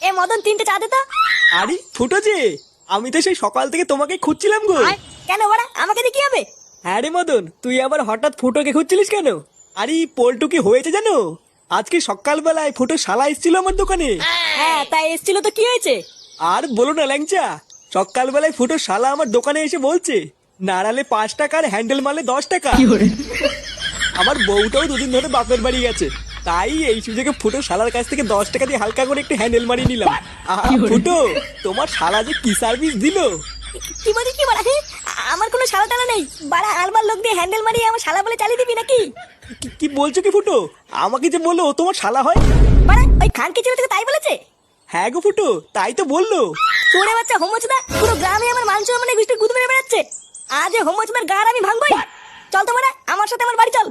এ মদন 3টে চা দে তো। আরে ফুটো যে, আমি তো সেই সকাল থেকে তোমাকে খুঁজছিলাম গো। কেন বাড়া, আমাকে দিয়ে কি হবে? হ্যাঁ রে মদন, তুই আবার হঠাৎ ফুটোকে খুঁজছিলিস কেন? আরে পল্টু কি হয়েছে জানো? আজকে সকালবেলায় ফুটো শালা এসেছিল আমার দোকানে। হ্যাঁ, তাই এসেছিল তো কি হয়েছে? আর বলো না ল্যাংচা, সকালবেলায় ফুটো শালা আমার দোকানে এসে বলছে নাড়ালে 5 টাকা আর হ্যান্ডেল মারলে 10 টাকা। আমার বউটাও দুদিন ধরে বাপের বাড়ি গেছে, তাই এই সুযোগে ফুটো শালার কাছ থেকে 10 টাকা দিয়ে হালকা করে একটু হ্যান্ডেল মারিয়ে নিলাম। ফুটো, তোমার শালা যে কি সার্ভিস দিলো! কি বলি কি বাড়া? আমার কোনো শালা টালা নেই বাড়া। আলবার লোক দিয়ে হ্যান্ডেল মারিয়ে আমার শালা বলে চালিয়ে দিবি নাকি? কি বলছো কি ফুটো? আমাকে যে বললো ও তোমার শালা হয়। বাড়া, ওই খানকি ছেলে থেকে তাই বলেছে? হ্যাঁ গো ফুটো, তাই তো বললো। তোরে বাচ্চা হোমচদা, পুরো গ্রামে আমার মাংস মানে গুষ্টি গুদ মেরে বেড়াচ্ছে। আজ হোমচদার গার আমি ভাঙবই। চল তো বাড়া, আমার সাথে আমার বাড়ি চল।